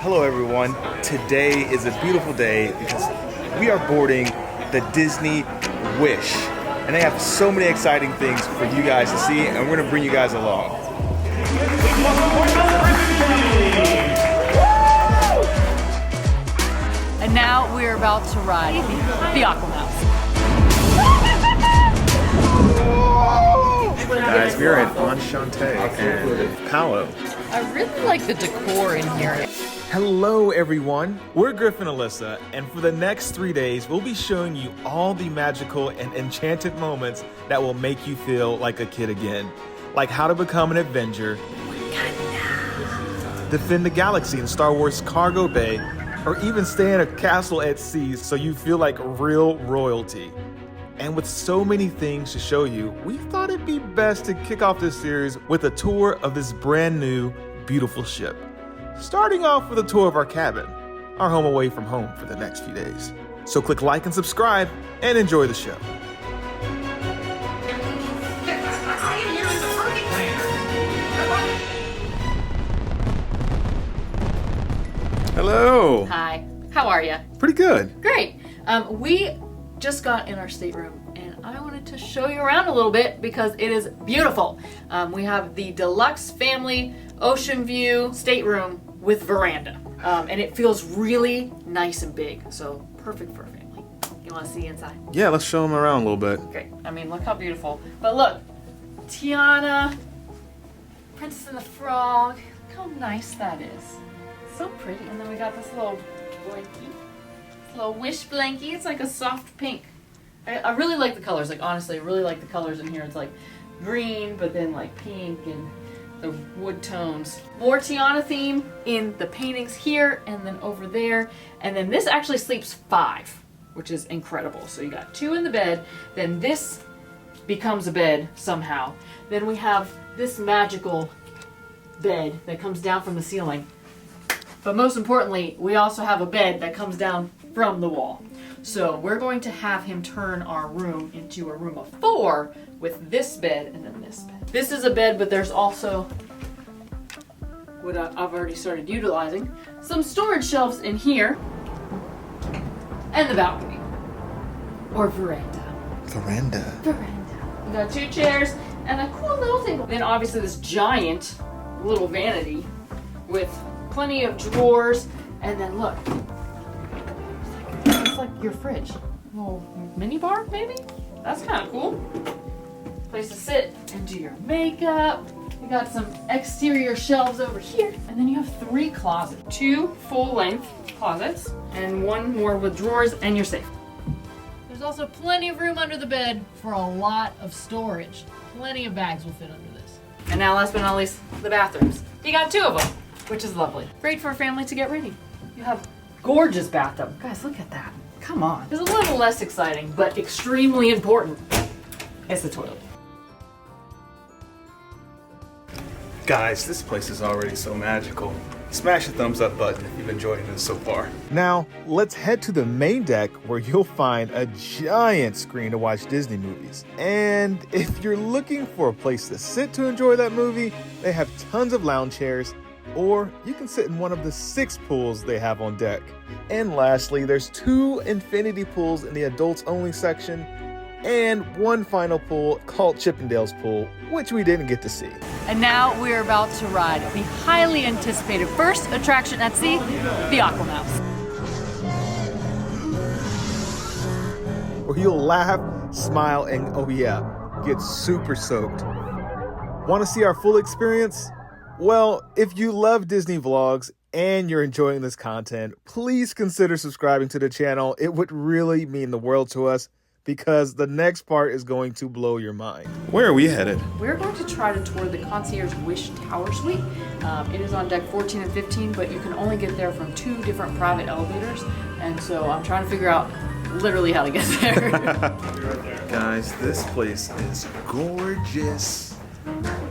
Hello everyone. Today is a beautiful day because we are boarding the Disney Wish. And they have so many exciting things for you guys to see, and we're gonna bring you guys along. And now we're about to ride the Aqua Mouse. Guys, we are at Achanté and Palo. I really like the decor in here. Hello everyone, we're Griffin and Alyssa, and for the next 3 days, we'll be showing you all the magical and enchanted moments that will make you feel like a kid again. Like how to become an Avenger, defend the galaxy in Star Wars Cargo Bay, or even stay in a castle at sea so you feel like real royalty. And with so many things to show you, we thought it'd be best to kick off this series with a tour of this brand new, beautiful ship. Starting off with a tour of our cabin, our home away from home for the next few days. So click like and subscribe and enjoy the show. Hello. Hi, how are you? Pretty good. Great. We just got in our stateroom and I wanted to show you around a little bit because it is beautiful. We have the deluxe family ocean view stateroom with veranda. And it feels really nice and big, so perfect for a family. You want to see inside? Yeah, let's show them around a little bit. Great. I mean, look how beautiful. But look, Tiana, Princess and the Frog. Look how nice that is. So pretty. And then we got this little blankie. This little wish blankie. It's like a soft pink. I really like the colors. Like, honestly, I really like the colors in here. It's like green, but then like pink and the wood tones. More Tiana theme in the paintings here and then over there. And then this actually sleeps 5, which is incredible. So you got 2 in the bed, then this becomes a bed somehow. Then we have this magical bed that comes down from the ceiling. But most importantly, we also have a bed that comes down from the wall. So we're going to have him turn our room into a room of 4 with this bed and then this bed. This is a bed, but there's also what I've already started utilizing. Some storage shelves in here and the balcony or veranda. Veranda. We got 2 chairs and a cool little table. Then obviously this giant little vanity with plenty of drawers, and then look, it's like your fridge. A little mini bar, maybe? That's kind of cool. Place to sit and do your makeup. You got some exterior shelves over here, and then you have 3 closets. 2 full-length closets, and 1 more with drawers and your safe. There's also plenty of room under the bed for a lot of storage. Plenty of bags will fit under this. And now, last but not least, the bathrooms. You got 2 of them, which is lovely. Great for a family to get ready. You have gorgeous bathtub. Guys, look at that. Come on. It's a little less exciting, but extremely important. It's the toilet. Guys, this place is already so magical. Smash the thumbs up button if you've enjoyed this so far. Now, let's head to the main deck where you'll find a giant screen to watch Disney movies. And if you're looking for a place to sit to enjoy that movie, they have tons of lounge chairs, or you can sit in one of the 6 pools they have on deck. And lastly, there's 2 infinity pools in the adults only section, and 1 final pool called Chippendale's Pool, which we didn't get to see. And now we're about to ride the highly anticipated first attraction at sea, the Aqua Mouse. Where you'll laugh, smile, and oh yeah, get super soaked. Want to see our full experience? Well, if you love Disney vlogs and you're enjoying this content, please consider subscribing to the channel. It would really mean the world to us, because the next part is going to blow your mind. Where are we headed? We're going to try to tour the Concierge Wish Tower Suite. It is on deck 14 and 15, but you can only get there from 2 different private elevators. And so I'm trying to figure out literally how to get there. Guys, this place is gorgeous.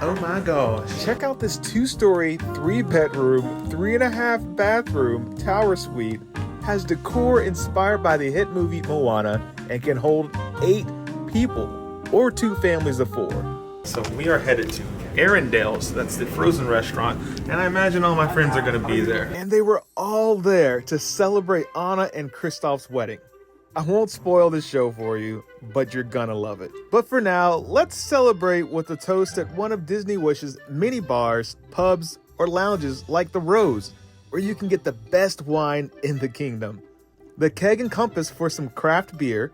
Oh my gosh. Check out this 2-story, 3-bedroom, 3.5 bathroom tower suite. Has decor inspired by the hit movie Moana and can hold 8 people or 2 families of 4. So we are headed to Arendelle, so that's the frozen restaurant, and I imagine all my friends are gonna be there. And they were all there to celebrate Anna and Kristoff's wedding. I won't spoil the show for you, but you're gonna love it. But for now, let's celebrate with a toast at one of Disney Wish's mini bars, pubs, or lounges like the Rose, where you can get the best wine in the kingdom. The Keg and Compass for some craft beer,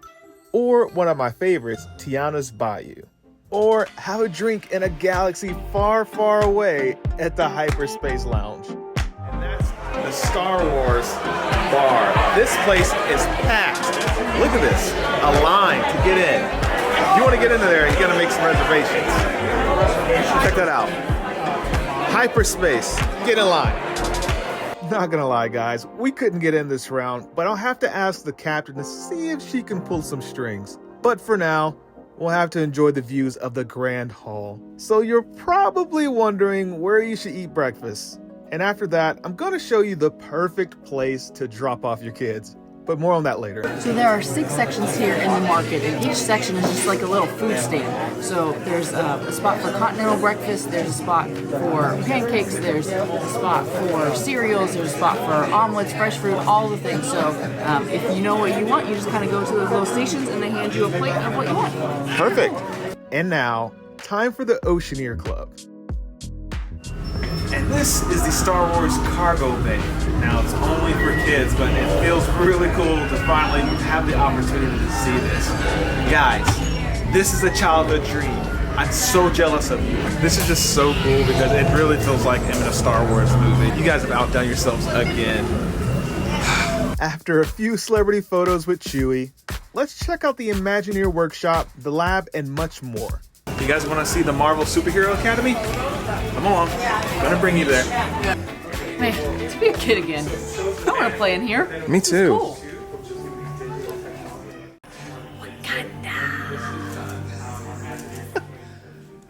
or one of my favorites, Tiana's Bayou. Or have a drink in a galaxy far, far away at the Hyperspace Lounge. And that's the Star Wars Bar. This place is packed. Look at this, a line to get in. If you want to get into there, you gotta make some reservations. Check that out. Hyperspace, get in line. Not gonna lie, guys, we couldn't get in this round, but I'll have to ask the captain to see if she can pull some strings. But for now, we'll have to enjoy the views of the Grand Hall. So you're probably wondering where you should eat breakfast. And after that, I'm gonna show you the perfect place to drop off your kids. But more on that later. So there are 6 sections here in the market, and each section is just like a little food stand. So there's a spot for continental breakfast, there's a spot for pancakes, there's a spot for cereals, there's a spot for omelets, fresh fruit, all the things. So if you know what you want, you just kind of go to those little stations and they hand you a plate of what you want. Perfect. And now, time for the Oceaneer Club. And this is the Star Wars cargo bay. Now it's only for kids, but it feels really cool to finally have the opportunity to see this. Guys, this is a childhood dream. I'm so jealous of you. This is just so cool because it really feels like I'm in a Star Wars movie. You guys have outdone yourselves again. After a few celebrity photos with Chewie, let's check out the Imagineer Workshop, the lab, and much more. You guys want to see the Marvel Superhero Academy? Come on, I'm gonna bring you there. Man, to be a kid again. I want to play in here. Me too. Cool.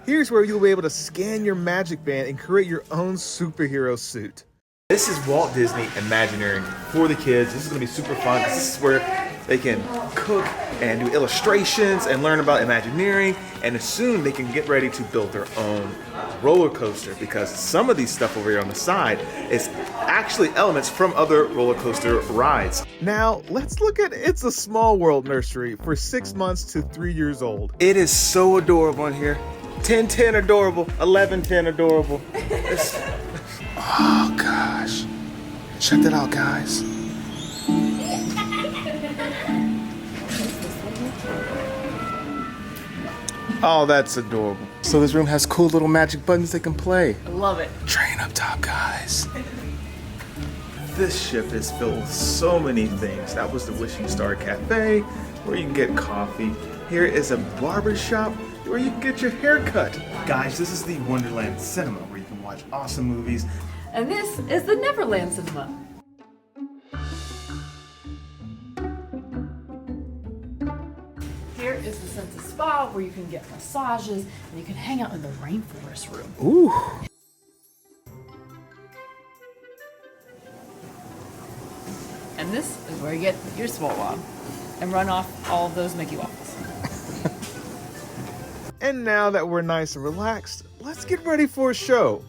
Here's where you'll be able to scan your magic band and create your own superhero suit. This is Walt Disney Imagineering for the kids. This is gonna be super fun. This is where they can cook and do illustrations and learn about Imagineering, and soon they can get ready to build their own roller coaster, because some of these stuff over here on the side is actually elements from other roller coaster rides. Now, let's look at It's a Small World Nursery for 6 months to 3 years old. It is so adorable in here. 10-10 adorable, 11-10 adorable. Oh gosh, check that out, guys. Oh, that's adorable. So this room has cool little magic buttons they can play. I love it. Train up top, guys. This ship is filled with so many things. That was the Wishing Star Cafe, where you can get coffee. Here is a barber shop where you can get your hair cut. Guys, this is the Wonderland Cinema, where you can watch awesome movies. And this is the Neverland Cinema. Here is the Sense Spa, where you can get massages and you can hang out in the Rainforest room. Ooh. And this is where you get your swole on and run off all of those Mickey Waffles. And now that we're nice and relaxed, let's get ready for a show.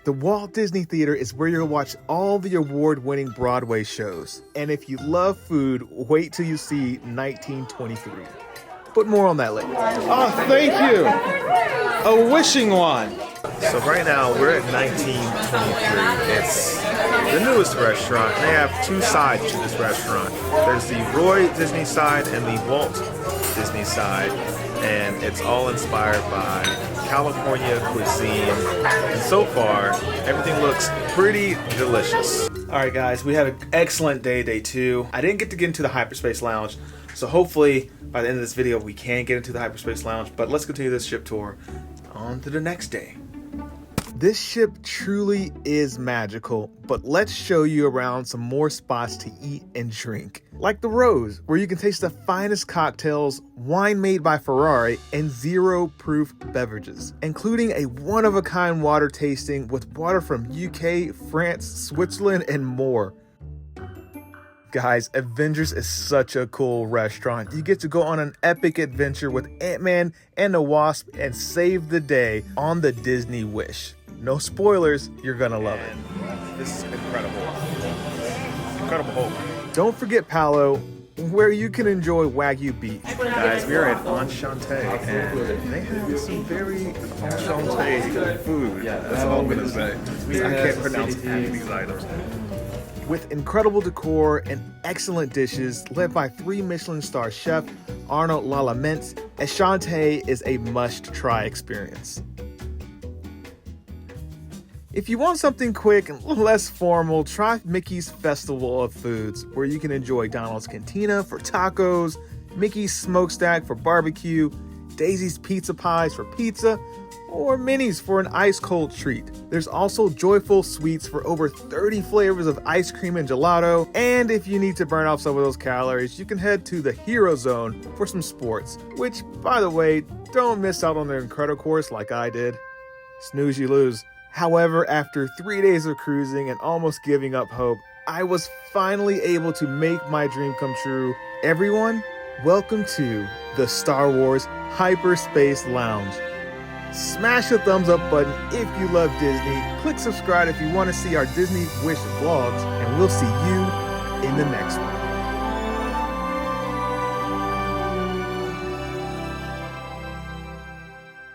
The Walt Disney Theater is where you'll watch all the award-winning Broadway shows. And if you love food, wait till you see 1923. But more on that later. Oh, thank you. A wishing wand. So right now we're at 1923. It's the newest restaurant. They have 2 sides to this restaurant. There's the Roy Disney side and the Walt Disney side. And it's all inspired by California cuisine. And so far, everything looks pretty delicious. All right, guys, we had an excellent day, day 2. I didn't get to get into the Hyperspace Lounge, so hopefully by the end of this video, we can get into the Hyperspace Lounge, but let's continue this ship tour on to the next day. This ship truly is magical, but let's show you around some more spots to eat and drink. Like the Rose, where you can taste the finest cocktails, wine made by Ferrari, and zero-proof beverages, including a one-of-a-kind water tasting with water from UK, France, Switzerland, and more. Guys, Avengers is such a cool restaurant. You get to go on an epic adventure with Ant-Man and the Wasp and save the day on the Disney Wish. No spoilers, you're gonna love it. This is incredible. Incredible. Don't forget Palo, where you can enjoy Wagyu beef. Guys, we are at Achanté, and they have some very Achanté food. That's all I'm gonna say. I can't pronounce any of these items. With incredible decor and excellent dishes led by 3 Michelin star chef Arnaud Lallement, Achanté is a must-try experience. If you want something quick and less formal, try Mickey's Festival of Foods, where you can enjoy Donald's Cantina for tacos, Mickey's Smokestack for barbecue, Daisy's Pizza Pies for pizza, or Minnie's for an ice-cold treat. There's also Joyful Sweets for over 30 flavors of ice cream and gelato, and if you need to burn off some of those calories, you can head to the Hero Zone for some sports, which, by the way, don't miss out on the Incredicourse like I did. Snooze, you lose. However, after 3 days of cruising and almost giving up hope, I was finally able to make my dream come true. Everyone, welcome to the Star Wars Hyperspace Lounge. Smash the thumbs up button if you love Disney. Click subscribe if you want to see our Disney Wish vlogs, and we'll see you in the next one.